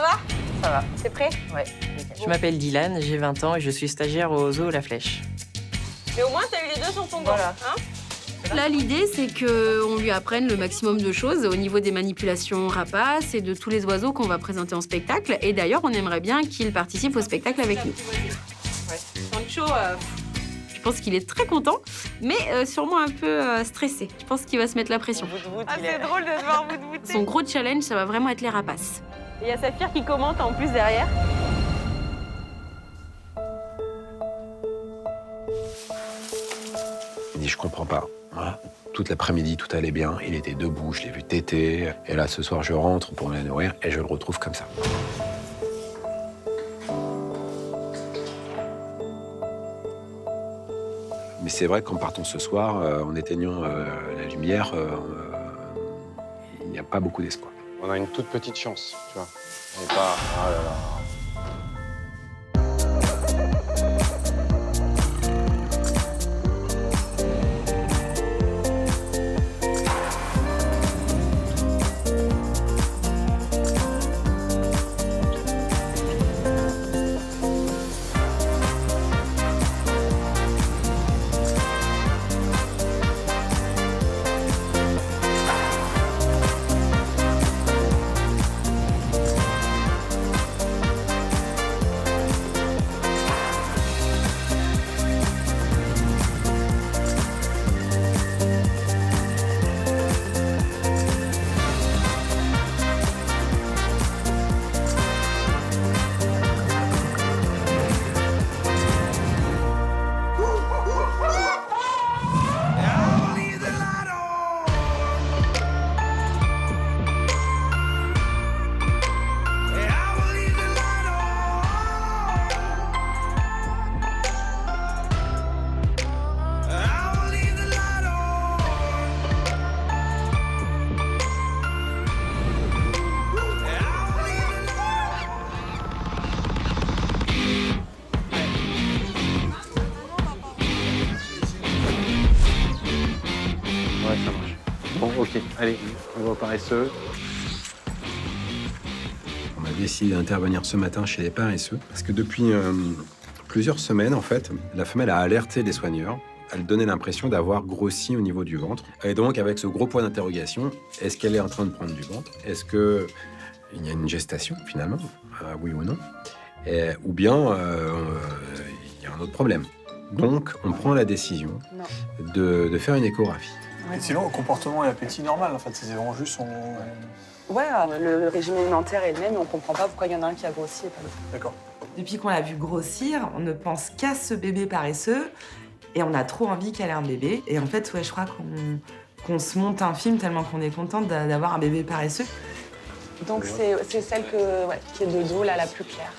va? Ça va. T'es prêt? Ouais. Je m'appelle Dylan, j'ai 20 ans et je suis stagiaire au zoo La Flèche. Mais au moins, t'as eu les deux sur ton banc, Voilà. hein? Là, l'idée, c'est qu'on lui apprenne le maximum de choses au niveau des manipulations rapaces et de tous les oiseaux qu'on va présenter en spectacle. Et d'ailleurs, on aimerait bien qu'il participe au spectacle avec nous. Ouais. Sancho, Je pense qu'il est très content, mais sûrement un peu stressé. Je pense qu'il va se mettre la pression. c'est drôle de te voir bout-de-bout. Son gros challenge, ça va vraiment être les rapaces. Il y a Saphir qui commente en plus derrière. Il dit, je comprends pas. Voilà. Toute l'après-midi, tout allait bien. Il était debout, je l'ai vu téter. Et là, ce soir, je rentre pour me la nourrir et je le retrouve comme ça. Mais c'est vrai qu'en partant ce soir, en éteignant la lumière, il n'y a pas beaucoup d'espoir. On a une toute petite chance, tu vois. Et pas... Ah là là. Ouais, ça marche. Bon, ok, allez, on va au paresseux. On a décidé d'intervenir ce matin chez les paresseux parce que depuis plusieurs semaines, en fait, la femelle a alerté les soigneurs. Elle donnait l'impression d'avoir grossi au niveau du ventre. Et donc, avec ce gros point d'interrogation, est-ce qu'elle est en train de prendre du ventre? Est-ce qu'il y a une gestation, finalement? Oui ou non? Ou bien, il y a un autre problème. Donc, on prend la décision de faire une échographie. Et sinon, comportement et appétit normal, en fait, c'est vraiment juste son... Ouais, le régime alimentaire est le même, mais on comprend pas pourquoi il y en a un qui a grossi et pas l'autre. D'accord. Depuis qu'on l'a vu grossir, on ne pense qu'à ce bébé paresseux et on a trop envie qu'elle ait un bébé. Et en fait, ouais, je crois qu'on se monte un film tellement qu'on est contente d'avoir un bébé paresseux. Donc c'est celle qui est de dos, là, la plus claire.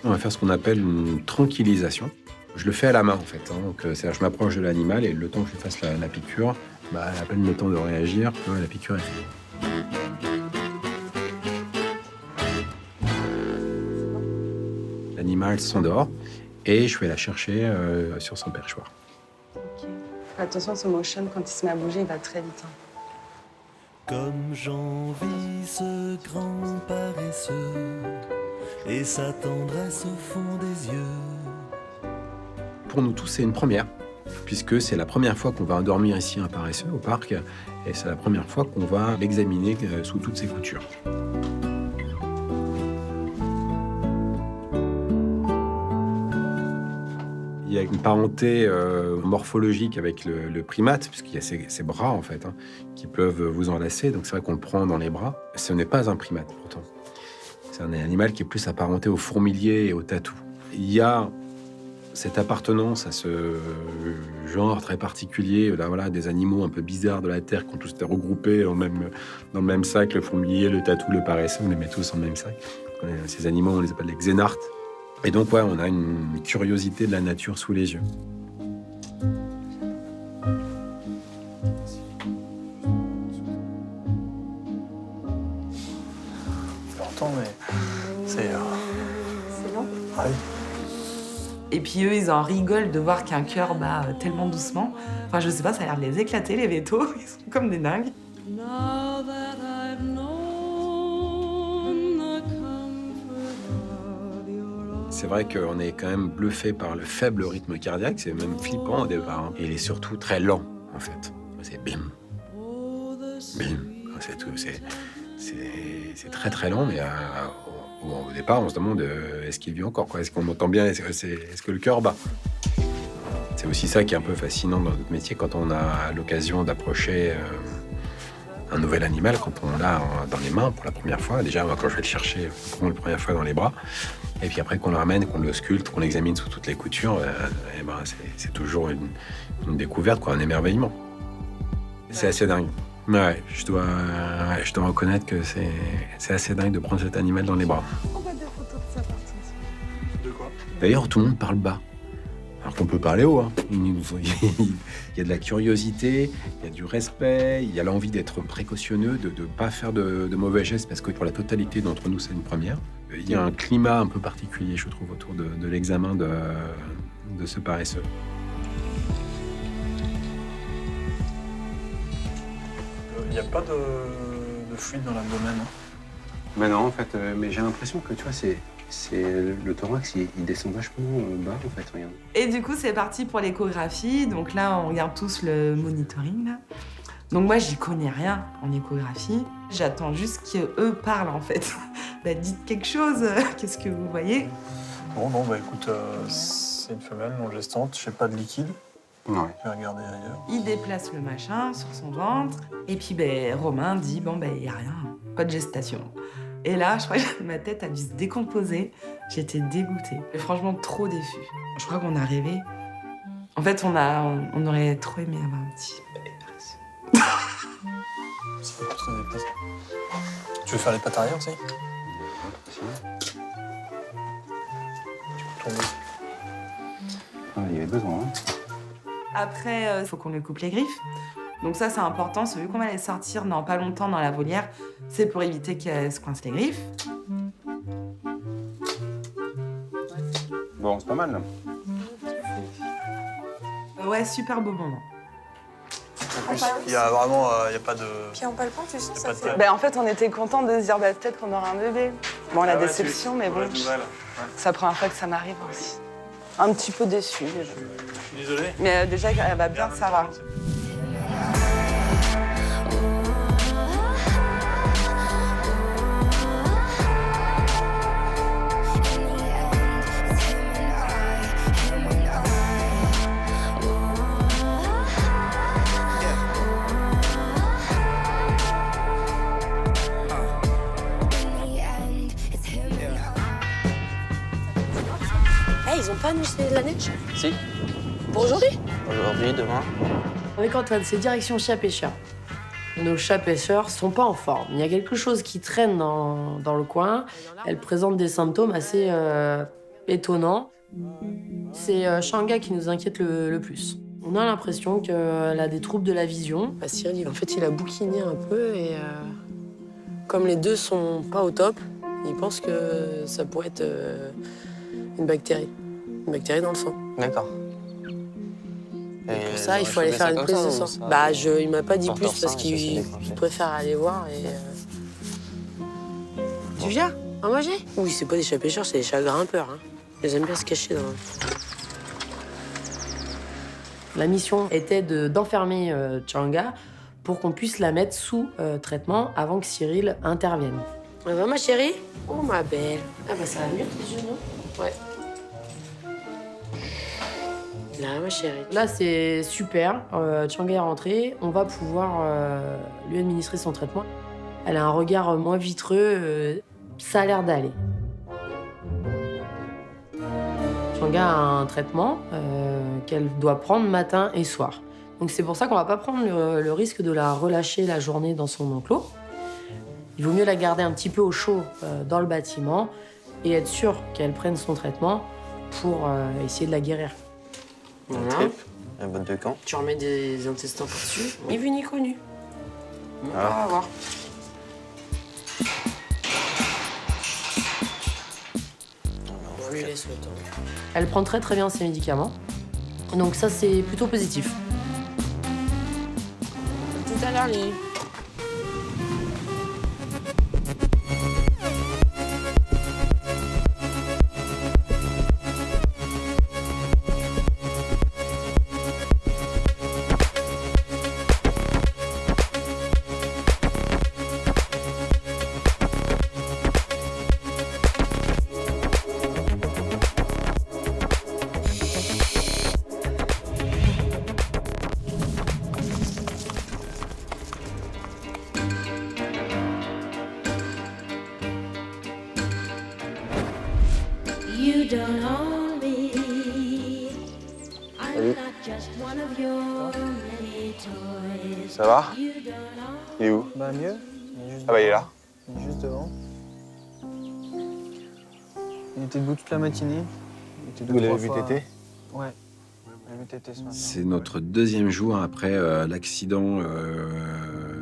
On va faire ce qu'on appelle une tranquillisation. Je le fais à la main, en fait. Donc, c'est-à-dire, je m'approche de l'animal et le temps que je fasse la piqûre, elle a à peine le temps de réagir, la piqûre est faite. L'animal s'endort et je vais la chercher sur son perchoir. Okay. Attention, ce motion, quand il se met à bouger, il va très vite. Comme j'envie ce grand paresseux et sa tendresse au fond des yeux. Pour nous tous, c'est une première, puisque c'est la première fois qu'on va endormir ici un paresseux au parc et c'est la première fois qu'on va l'examiner sous toutes ses coutures. Il y a une parenté morphologique avec le primate, puisqu'il y a ses bras, en fait, qui peuvent vous enlacer. Donc, c'est vrai qu'on le prend dans les bras. Ce n'est pas un primate, pourtant. C'est un animal qui est plus apparenté au fourmilier et au tatou. Il y a cette appartenance à ce genre très particulier, là, voilà, des animaux un peu bizarres de la Terre qui ont tous été regroupés dans le même sac, le fourmilier, le tatou, le paresseux, on les met tous dans le même sac. Ces animaux, on les appelle les xénartes. Et donc, ouais, on a une curiosité de la nature sous les yeux. C'est longtemps, mais c'est... C'est long. Ah oui. Et puis eux, ils en rigolent de voir qu'un cœur bat tellement doucement. Enfin, je sais pas, ça a l'air de les éclater, les vétos. Ils sont comme des dingues. Now that I've known the comfort C'est vrai qu'on est quand même bluffé par le faible rythme cardiaque, c'est même flippant au départ. Hein. Et il est surtout très lent, en fait. C'est bim, bim. C'est tout. C'est très très lent, mais au départ, on se demande est-ce qu'il vit encore, quoi. Est-ce qu'on entend bien, est-ce que le cœur bat. C'est aussi ça qui est un peu fascinant dans notre métier quand on a l'occasion d'approcher un nouvel animal, quand on l'a dans les mains pour la première fois. Déjà, moi, quand je vais le chercher pour la première fois dans les bras, et puis après qu'on le ramène, qu'on le sculpte, qu'on l'examine sous toutes les coutures, et ben, c'est toujours une découverte, quoi, un émerveillement. C'est assez dingue. Ouais, je dois reconnaître que c'est assez dingue de prendre cet animal dans les bras. On va des photos de sa partie. De quoi? D'ailleurs, tout le monde parle bas. Alors qu'on peut parler haut. Hein. Il y a de la curiosité, il y a du respect, il y a l'envie d'être précautionneux, de ne pas faire de mauvais gestes, parce que pour la totalité d'entre nous, c'est une première. Il y a un climat un peu particulier, je trouve, autour de l'examen de ce paresseux. Il n'y a pas de fluide dans l'abdomen. Hein. Mais non, en fait, mais j'ai l'impression que, tu vois, c'est le thorax, il descend vachement bas, en fait, regarde. Et du coup, c'est parti pour l'échographie. Donc là, on regarde tous le monitoring, là. Donc moi, j'y connais rien en échographie. J'attends juste qu'eux parlent, en fait. Bah, dites quelque chose, qu'est-ce que vous voyez? Bon, non, bah écoute, c'est une femelle non gestante, je sais pas de liquide. Ouais. Je vais regarder ailleurs. Il déplace le machin sur son ventre. Et puis, ben, Romain dit, bon, ben, il n'y a rien, pas de gestation. Et là, je crois que ma tête a dû se décomposer. J'étais dégoûtée. Et franchement, trop déçue. Je crois qu'on a rêvé. En fait, on aurait trop aimé avoir un petit bébé paresseux. C'est pas très déplacé. Tu veux faire les pattes arrière aussi? Tu peux tomber. Ah, il y avait besoin, hein. Après, il faut qu'on lui coupe les griffes. Donc ça, c'est important. Vu qu'on va les sortir dans pas longtemps dans la volière, c'est pour éviter qu'elle se coince les griffes. Bon, c'est pas mal, là. Ouais, super beau moment. En plus, il y a vraiment, il y a pas de... Puis en palpant, tu sens Y a ça pas de fait... taille. Ben, en fait, on était contents de se dire bah, peut-être qu'on aura un bébé. Bon, la déception, mais bon, Mauvaise nouvelle. Ouais. c'est la première fois que ça m'arrive aussi. Un petit peu déçue déjà. Je suis désolé. Mais déjà, elle va bien, ça va. Eh, ils ont pas annoncé de la neige? Si, Pour aujourd'hui? aujourd'hui, demain. On est quand Antoine, c'est direction chat pêcheur. Nos chats pêcheurs sont pas en forme. Il y a quelque chose qui traîne dans le coin. Elle présente des symptômes assez étonnants. C'est Shanga qui nous inquiète le plus. On a l'impression qu'elle a des troubles de la vision. Bah, Cyril, en fait, il a bouquiné un peu et comme les deux sont pas au top, il pense que ça pourrait être une bactérie. Une bactérie dans le sang. D'accord. Et pour ça, il faut aller faire une prise de sang. Bah, il m'a pas dit plus parce qu'il préfère aller voir et... Tu viens en manger? Oui, c'est pas des chats pêcheurs, c'est des chats grimpeurs. Hein. Ils aiment bien se cacher dans... La mission était d'enfermer Changa pour qu'on puisse la mettre sous traitement avant que Cyril intervienne. Ça va, ma chérie? Oh, ma belle. Ah bah, ça va mieux, tes yeux, non? Ouais. Là, ma chérie. Là, c'est super. Changa est rentrée. On va pouvoir lui administrer son traitement. Elle a un regard moins vitreux. Ça a l'air d'aller. Changa a un traitement qu'elle doit prendre matin et soir. Donc c'est pour ça qu'on va pas prendre le risque de la relâcher la journée dans son enclos. Il vaut mieux la garder un petit peu au chaud dans le bâtiment et être sûr qu'elle prenne son traitement pour essayer de la guérir. Voilà. La botte de camp. Tu remets des intestins par-dessus. Ni vu ni connu. On va voir. On lui laisse le temps. Elle prend très très bien ses médicaments. Donc ça, c'est plutôt positif. Tout à l'heure, Lily. Salut. Ça va? Il est où? Bah mieux. Ah bah il est là. Il est juste devant. Il était debout toute la matinée. Il était Vous l'avez vu téter? Ouais. On l'a vu téter ce matin. C'est notre deuxième jour après l'accident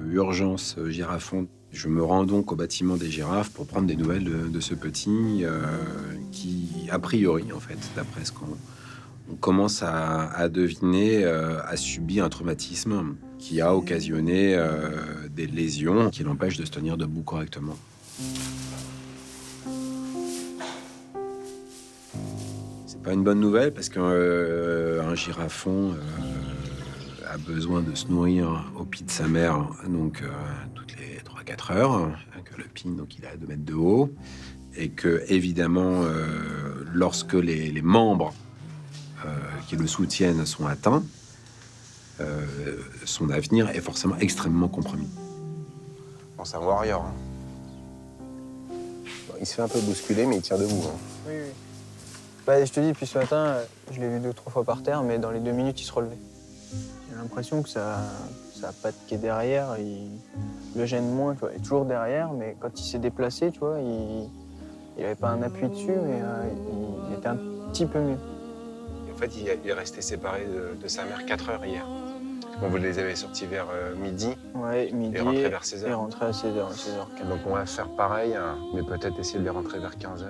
urgence girafon. Je me rends donc au bâtiment des girafes pour prendre des nouvelles de ce petit qui, a priori, en fait, d'après ce qu'on commence à deviner, a subi un traumatisme qui a occasionné des lésions qui l'empêchent de se tenir debout correctement. C'est pas une bonne nouvelle parce qu'un girafon a besoin de se nourrir au pied de sa mère, donc toutes les 3-4 heures, que le pin, donc il est à 2 mètres de haut, et que évidemment, lorsque les membres qui le soutiennent sont atteints, son avenir est forcément extrêmement compromis. Bon, c'est un warrior. Hein. Bon, il se fait un peu bousculer, mais il tient debout. Hein. Oui, oui. Bah, je te dis, depuis ce matin, je l'ai vu 2-3 fois par terre, mais dans les 2 minutes, il se relevait. J'ai l'impression que ça a pas qui est derrière, il le gêne moins, tu vois. Il est toujours derrière, mais quand il s'est déplacé, tu vois, il avait pas un appui dessus, mais il était un petit peu mieux. En fait, il est resté séparé de sa mère 4 heures hier. Bon, vous les avez sortis vers midi. Ouais, midi. Et rentré vers 16h. Et rentré à 16h. Donc on va faire pareil, hein, mais peut-être essayer de les rentrer vers 15h.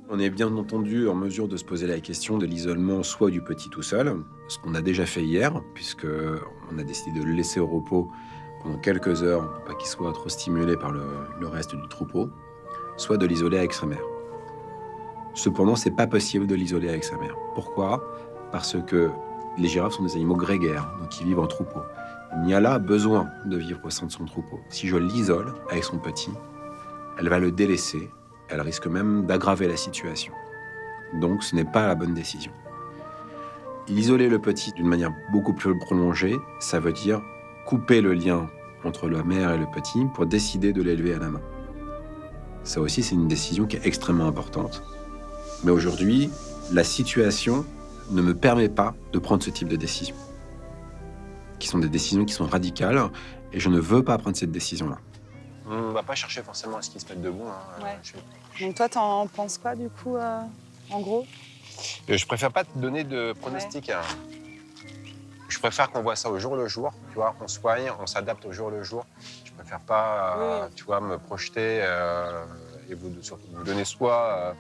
On est bien entendu en mesure de se poser la question de l'isolement soit du petit tout seul, ce qu'on a déjà fait hier, puisqu'on a décidé de le laisser au repos pendant quelques heures pour pas qu'il soit trop stimulé par le reste du troupeau, soit de l'isoler avec sa mère. Cependant, c'est pas possible de l'isoler avec sa mère. Pourquoi? Parce que les girafes sont des animaux grégaires, donc ils vivent en troupeau. Niala a besoin de vivre au sein de son troupeau. Si je l'isole avec son petit, elle va le délaisser. Elle risque même d'aggraver la situation. Donc, ce n'est pas la bonne décision. Isoler le petit d'une manière beaucoup plus prolongée, ça veut dire couper le lien entre la mère et le petit pour décider de l'élever à la main. Ça aussi, c'est une décision qui est extrêmement importante. Mais aujourd'hui, la situation ne me permet pas de prendre ce type de décision. Qui sont des décisions qui sont radicales, et je ne veux pas prendre cette décision-là. On va pas chercher forcément à ce qu'ils se mettent debout. Hein. Ouais. Donc toi, t'en penses quoi, du coup, en gros? Je préfère pas te donner de pronostic. Hein. Je préfère qu'on voit ça au jour le jour. Tu vois, on soigne, on s'adapte au jour le jour. Je préfère pas, tu vois, me projeter et vous donner soit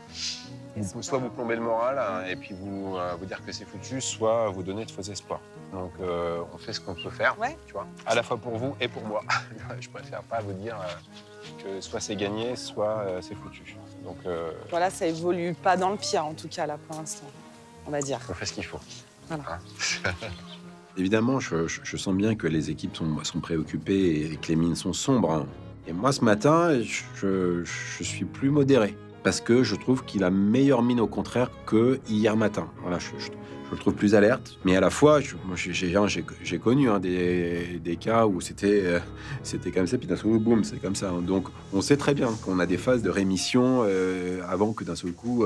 vous plomber le moral et puis vous dire que c'est foutu, soit vous donner de faux espoirs. Donc on fait ce qu'on peut faire, tu vois, à la fois pour vous et pour moi. Je préfère pas vous dire que soit c'est gagné, soit c'est foutu. Donc voilà, ça évolue pas dans le pire, en tout cas, là, pour l'instant, on va dire. on fait ce qu'il faut. Voilà. Hein. Évidemment, je sens bien que les équipes sont préoccupées et que les mines sont sombres. Hein. Et moi, ce matin, je suis plus modéré. Parce que je trouve qu'il a meilleure mine, au contraire, que hier matin. Voilà, je le trouve plus alerte. Mais à la fois, j'ai connu des cas où c'était comme ça, puis d'un seul coup, boum, c'est comme ça. Hein. Donc, on sait très bien qu'on a des phases de rémission avant que d'un seul coup,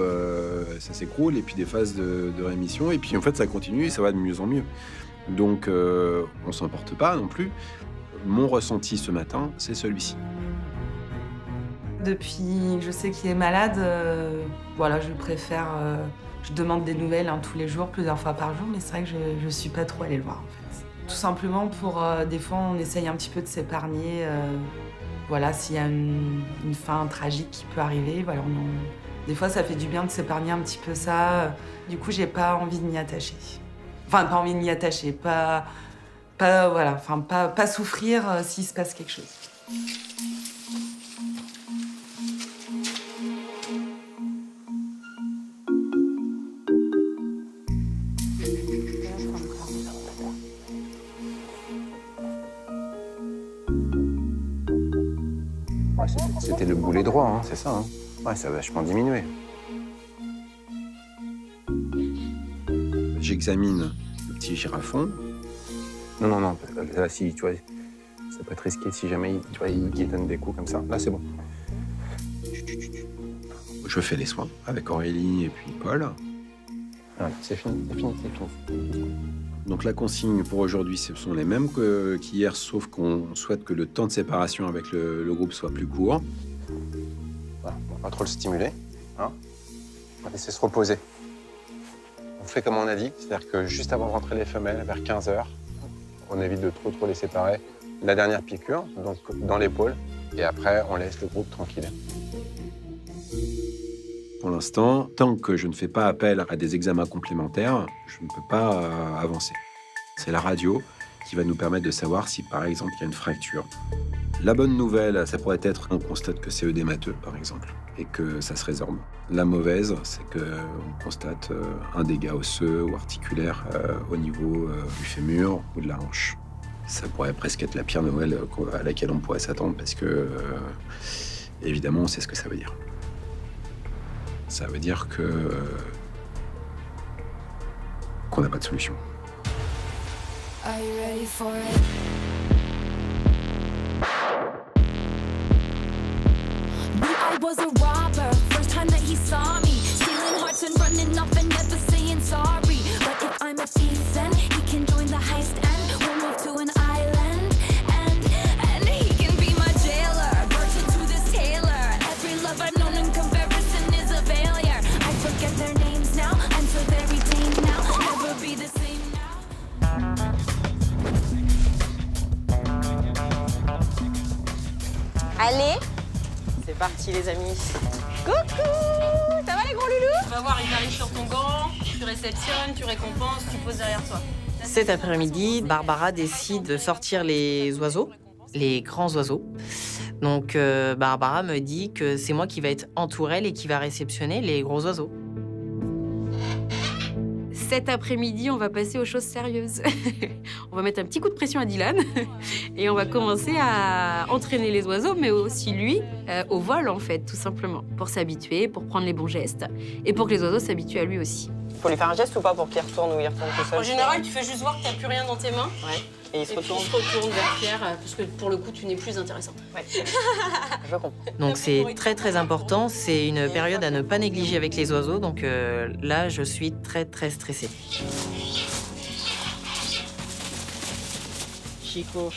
ça s'écroule, et puis des phases de rémission. Et puis, en fait, ça continue et ça va de mieux en mieux. Donc, on ne s'emporte pas non plus. Mon ressenti ce matin, c'est celui-ci. Depuis que je sais qu'il est malade, voilà, je préfère... je demande des nouvelles tous les jours, plusieurs fois par jour, mais c'est vrai que je ne suis pas trop allée le voir, en fait. Tout simplement pour... des fois, on essaye un petit peu de s'épargner. Voilà, s'il y a une fin tragique qui peut arriver, voilà, des fois, ça fait du bien de s'épargner un petit peu ça. Du coup, j'ai pas envie de m'y attacher. Enfin, pas envie de m'y attacher, pas souffrir s'il se passe quelque chose. C'était le boulet droit, hein, c'est ça. Hein. Ouais, ça a vachement diminué. J'examine le petit girafon. Non, là, si, tu vois, ça peut être risqué si jamais tu vois, il donne des coups comme ça. Là, c'est bon. je fais les soins avec Aurélie et puis Paul. Voilà, c'est fini. Donc la consigne pour aujourd'hui, ce sont les mêmes qu'hier, sauf qu'on souhaite que le temps de séparation avec le groupe soit plus court. Voilà, on va pas trop le stimuler. Hein. On va laisser se reposer. On fait comme on a dit, c'est-à-dire que juste avant de rentrer les femelles, vers 15h, on évite de trop les séparer. La dernière piqûre, donc dans l'épaule, et après on laisse le groupe tranquille. Pour l'instant, tant que je ne fais pas appel à des examens complémentaires, je ne peux pas avancer. C'est la radio qui va nous permettre de savoir si, par exemple, il y a une fracture. La bonne nouvelle, ça pourrait être qu'on constate que c'est œdémateux, par exemple, et que ça se résorbe. La mauvaise, c'est qu'on constate un dégât osseux ou articulaire au niveau du fémur ou de la hanche. Ça pourrait presque être la pire nouvelle à laquelle on pourrait s'attendre, parce que, évidemment, on sait ce que ça veut dire. Ça veut dire qu'on n'a pas de solution. Are you ready for it? Knew I was a robber, first time that he saw me. Stealing hearts and running off and never saying sorry. But if I'm a thief, then he can join the heist and we'll move to an island. And he can be my jailer, virgin to this tailor. Every love I've known in comparison is a failure. I forget their names now, I'm so very tame now. Never be the same now. Allez, c'est parti les amis. Coucou, ça va les gros loulous? Tu vas voir, ils arrivent sur ton gant, tu réceptionnes, tu récompenses, tu poses derrière toi. Cet après-midi, Barbara décide de sortir les oiseaux, les grands oiseaux. Donc Barbara me dit que c'est moi qui va être en tourelle et qui va réceptionner les gros oiseaux. Cet après-midi, on va passer aux choses sérieuses. On va mettre un petit coup de pression à Dylan et on va commencer à entraîner les oiseaux, mais aussi lui, au vol en fait, tout simplement, pour s'habituer, pour prendre les bons gestes et pour que les oiseaux s'habituent à lui aussi. Faut lui faire un geste ou pas pour qu'il retourne ou il retourne tout seul? En général, tu fais juste voir que t'as plus rien dans tes mains. Ouais. Et il se Et puis retourne. il se retourne vers Pierre, parce que pour le coup, tu n'es plus intéressant. Ouais. Je comprends. Donc c'est très très important, c'est une période à ne pas négliger avec les oiseaux, donc là je suis très très stressée. Chico.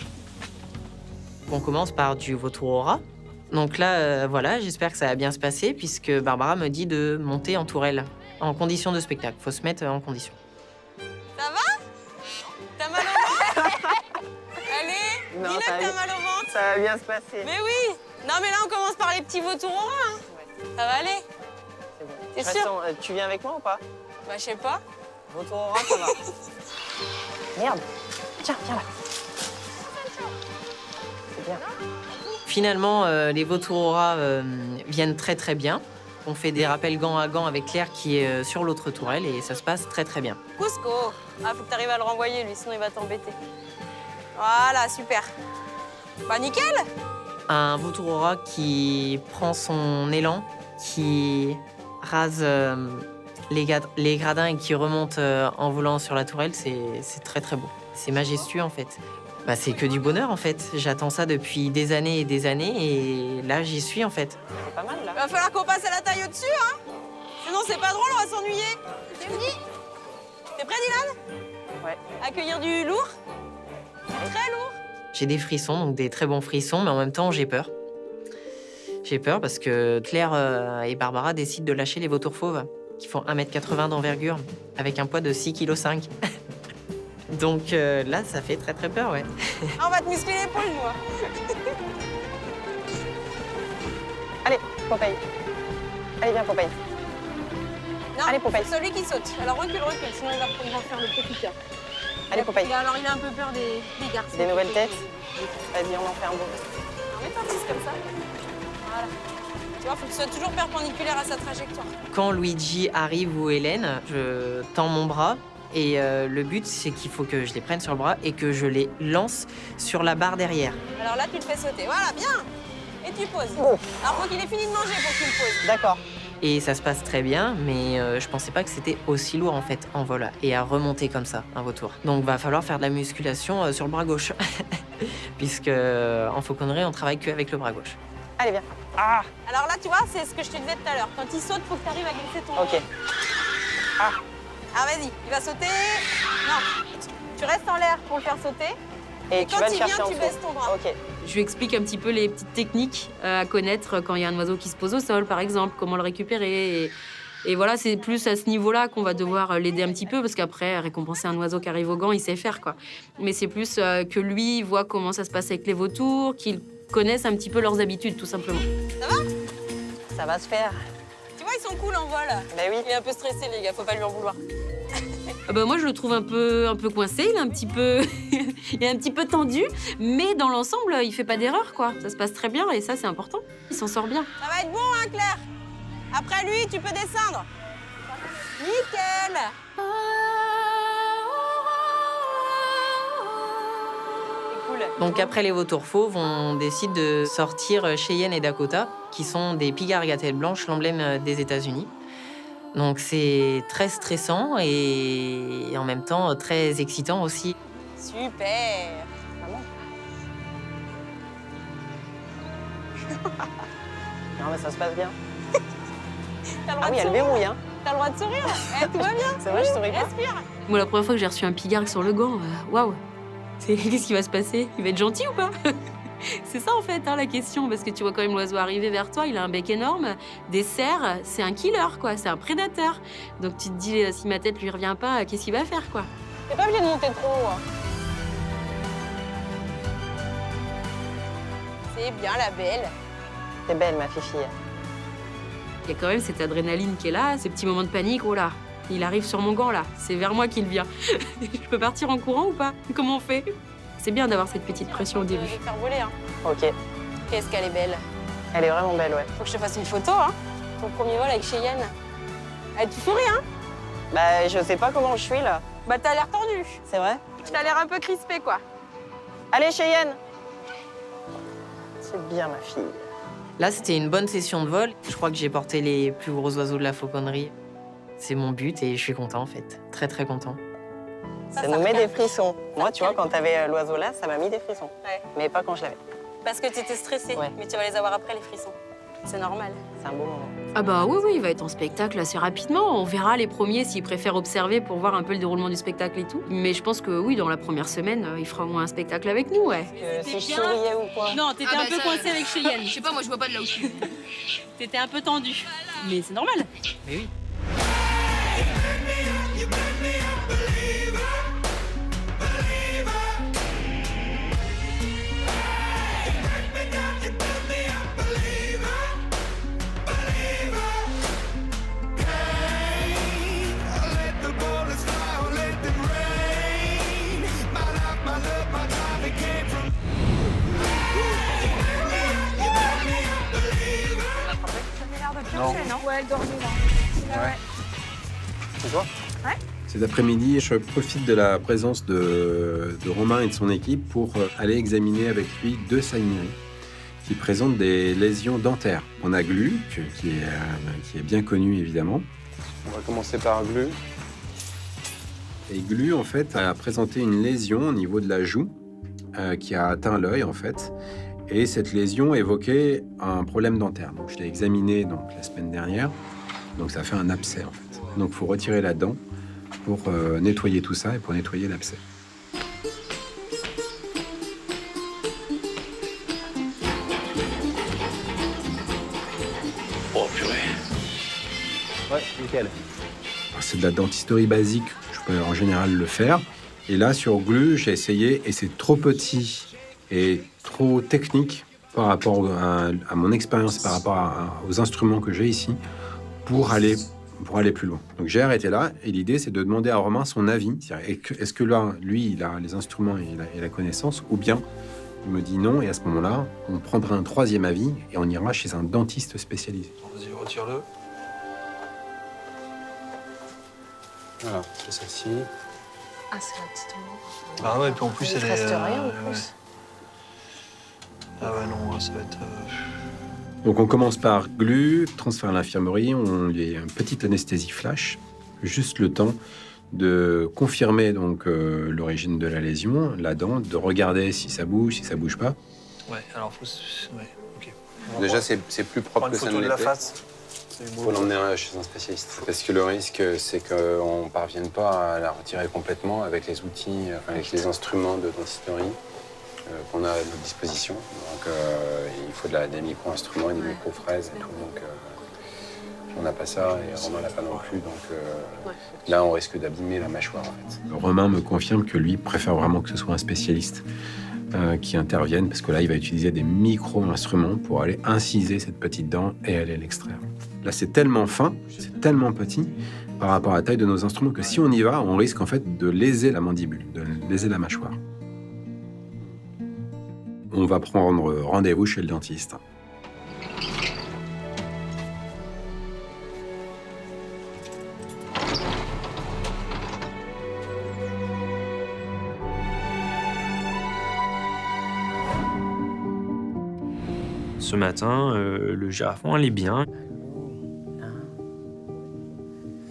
On commence par du vautour au rat. Donc là, voilà, j'espère que ça va bien se passer puisque Barbara me dit de monter en tourelle, en condition de spectacle. Faut se mettre en condition. Ça va? T'as mal au ventre? Allez, Non, dis-le ça que va t'as bien. mal au ventre. Ça va bien se passer. Mais oui. Non, mais là, on commence par les petits vautours au rat. Hein. Ça va aller? C'est bon. T'es Je reste sûr? tu viens avec moi ou pas? Bah, je sais pas. Retour au rat, ça va. Merde. Tiens, viens là. C'est bien. Finalement, les vautours au rat viennent très très bien. On fait des rappels gant à gant avec Claire qui est sur l'autre tourelle et ça se passe très très bien. Cusco. Ah, faut que t'arrives à le renvoyer, lui, sinon il va t'embêter. Voilà, super. Bah, nickel. Un vautour au rat qui prend son élan, qui rase les gradins et qui remonte en volant sur la tourelle, c'est très très beau. C'est majestueux en fait. Bah, c'est que du bonheur en fait. J'attends ça depuis des années et là j'y suis en fait. C'est pas mal là. Va falloir qu'on passe à la taille au-dessus, hein. Sinon, c'est pas drôle, on va s'ennuyer. C'est fini. T'es prêt, Dylan? Ouais. Accueillir du lourd? Très lourd. J'ai des frissons, donc des très bons frissons, mais en même temps j'ai peur. J'ai peur parce que Claire et Barbara décident de lâcher les vautours fauves, qui font 1,80 m d'envergure, avec un poids de 6,5 kg. Donc là, ça fait très très peur, ouais. Ah, on va te muscler l'épaule, moi. Allez, Popeye. Allez, viens, Popeye. Non, Allez, Popeye. c'est celui qui saute. Alors recule, sinon il va faire le profiteur. Allez, Popeye. Il a un peu peur des garçons. Des nouvelles têtes? Vas-y, on en fait un beau. Non, mais pas plus comme ça. Voilà. Tu vois, faut que tu sois toujours perpendiculaire à sa trajectoire. Quand Luigi arrive ou Hélène, je tends mon bras. Et le but, c'est qu'il faut que je les prenne sur le bras et que je les lance sur la barre derrière. Alors là, tu le fais sauter. Voilà, bien. Et tu poses. Bon. Alors, faut qu'il ait fini de manger pour que tu le poses. D'accord. Et ça se passe très bien, mais je pensais pas que c'était aussi lourd en fait en vol et à remonter comme ça un vautour. Donc va falloir faire de la musculation sur le bras gauche, puisque en fauconnerie on travaille qu'avec le bras gauche. Allez, viens. Ah. Alors là, tu vois, c'est ce que je te disais tout à l'heure. Quand il saute, faut que tu arrives à glisser ton... Ok. Ah. Alors vas-y, il va sauter. Non, tu restes en l'air pour le faire sauter. Et tu quand vas le il chercher vient, en tu dessous. baisses ton bras. Ok. Je lui explique un petit peu les petites techniques à connaître quand il y a un oiseau qui se pose au sol, par exemple, comment le récupérer. Et voilà, c'est plus à ce niveau-là qu'on va devoir l'aider un petit peu, parce qu'après, récompenser un oiseau qui arrive au gant, il sait faire, quoi. Mais c'est plus que lui voit comment ça se passe avec les vautours, qu'il connaisse un petit peu leurs habitudes, tout simplement. Ça va? Ça va se faire. Tu vois, ils sont cool en vol. Ben oui. Il est un peu stressé, les gars, faut pas lui en vouloir. Moi, je le trouve un peu coincé, il est un petit peu, il est un petit peu tendu, mais dans l'ensemble, il fait pas d'erreur, quoi. Ça se passe très bien et ça, c'est important. Il s'en sort bien. Ça va être bon, hein, Claire? Après lui, tu peux descendre. Nickel. C'est cool. Donc après les vautours fauves, on décide de sortir Cheyenne et Dakota, qui sont des pigards gatelles blanches, l'emblème des États-Unis. Donc c'est très stressant et en même temps très excitant aussi. Super. Non, mais ça se passe bien. T'as le droit Ah oui, de elle sourire. verrouille, hein. T'as le droit de sourire. Tout va bien. C'est vrai, je souris pas. Respire. Moi, la première fois que j'ai reçu un pigargue sur le gant, waouh. Qu'est-ce qui va se passer? Il va être gentil ou pas? C'est ça en fait hein, la question, parce que tu vois quand même l'oiseau arriver vers toi, il a un bec énorme, des cerfs, c'est un killer quoi, c'est un prédateur. Donc tu te dis si ma tête lui revient pas, qu'est-ce qu'il va faire quoi? T'es pas obligé de monter trop haut. Hein. C'est bien la belle. T'es belle, ma fifi. Il y a quand même cette adrénaline qui est là, ces petits moments de panique, oh là, il arrive sur mon gant là, c'est vers moi qu'il vient. Je peux partir en courant ou pas? Comment on fait? C'est bien d'avoir cette petite pression au début. Je vais te faire voler. Hein. Ok. Qu'est-ce qu'elle est belle. Elle est vraiment belle, ouais. Faut que je te fasse une photo, hein. Ton premier vol avec Cheyenne. Eh, tu souris, hein? Bah, je sais pas comment je suis, là. Bah, t'as l'air tendu. C'est vrai? T'as l'air un peu crispé, quoi. Allez, Cheyenne! C'est bien, ma fille. Là, c'était une bonne session de vol. Je crois que j'ai porté les plus gros oiseaux de la fauconnerie. C'est mon but et je suis content en fait. Très très content. Ça nous met des frissons. Moi, tu vois, quand t'avais l'oiseau là, ça m'a mis des frissons. Ouais. Mais pas quand je l'avais. Parce que t'étais stressée. Ouais. Mais tu vas les avoir après, les frissons. C'est normal. C'est un beau moment. Ah bah oui, il va être en spectacle assez rapidement. On verra les premiers s'ils préfèrent observer pour voir un peu le déroulement du spectacle et tout. Mais je pense que oui, dans la première semaine, il fera au moins un spectacle avec nous, ouais. Si je souriais ou quoi? Non, t'étais un peu coincée avec Cheyenne. Je sais pas, moi je vois pas de là où je suis. T'étais un peu tendue. Mais c'est normal. Mais oui. Ouais, elle dormait là. Ouais. C'est toi? Ouais. Cet après-midi, je profite de la présence de Romain et de son équipe pour aller examiner avec lui 2 saignneries qui présentent des lésions dentaires. On a Glu, qui est bien connu évidemment. On va commencer par Glu. Et Glu, en fait, a présenté une lésion au niveau de la joue qui a atteint l'œil, en fait. Et cette lésion évoquait un problème dentaire. Donc, je l'ai examiné la semaine dernière. Donc, ça fait un abcès, en fait. Donc, il faut retirer la dent pour nettoyer tout ça et pour nettoyer l'abcès. Oh purée. Ouais, nickel. C'est de la dentisterie basique. Je peux en général le faire. Et là, sur Glu, j'ai essayé et c'est trop petit et trop technique par rapport à mon expérience, par rapport aux instruments que j'ai ici, pour aller plus loin. Donc j'ai arrêté là et l'idée, c'est de demander à Romain son avis. Est-ce que là, lui, il a les instruments et la connaissance, ou bien il me dit non, et à ce moment-là, on prendra un 3e avis et on ira chez un dentiste spécialisé. Vas-y, retire-le. Voilà, c'est celle-ci. Ah, c'est la petite ombre. Ah ouais, puis en plus, Il elle reste est. rien en ouais. plus. Ah ouais, non, ça va être. Donc on commence par Glu, transfert à l'infirmerie, on lui a une petite anesthésie flash, juste le temps de confirmer donc l'origine de la lésion, la dent, de regarder si ça bouge pas. Ouais, alors faut... Ouais, ok. Déjà, c'est plus propre que ça ne une photo de la l'était. face. Il faut l'emmener chez un spécialiste. Parce que le risque, c'est qu'on ne parvienne pas à la retirer complètement avec les outils, avec les instruments de dentisterie qu'on a à notre disposition. Donc, il faut des micro-instruments et des micro-fraises et tout. Donc, on n'a pas ça et Romain l'a pas non plus. Donc, là, on risque d'abîmer la mâchoire, en fait. Romain me confirme que lui préfère vraiment que ce soit un spécialiste qui intervienne, parce que là, il va utiliser des micro-instruments pour aller inciser cette petite dent et aller l'extraire. Là, c'est tellement fin, c'est tellement petit par rapport à la taille de nos instruments que si on y va, on risque en fait de léser la mandibule, de léser la mâchoire. On va prendre rendez-vous chez le dentiste. Ce matin, le girafon allait bien.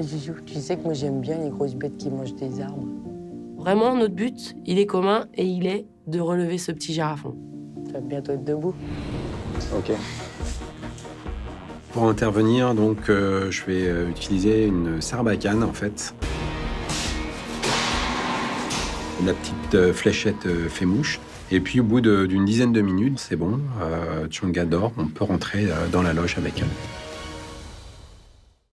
Jujou, tu sais que moi j'aime bien les grosses bêtes qui mangent des arbres. Vraiment, notre but, il est commun et il est de relever ce petit girafon. Tu vas bientôt être debout. Ok. Pour intervenir, donc, je vais utiliser une sarbacane, en fait. La petite fléchette fait mouche. Et puis, au bout d'une dizaine de minutes, c'est bon, Tchonga dort, on peut rentrer dans la loge avec elle.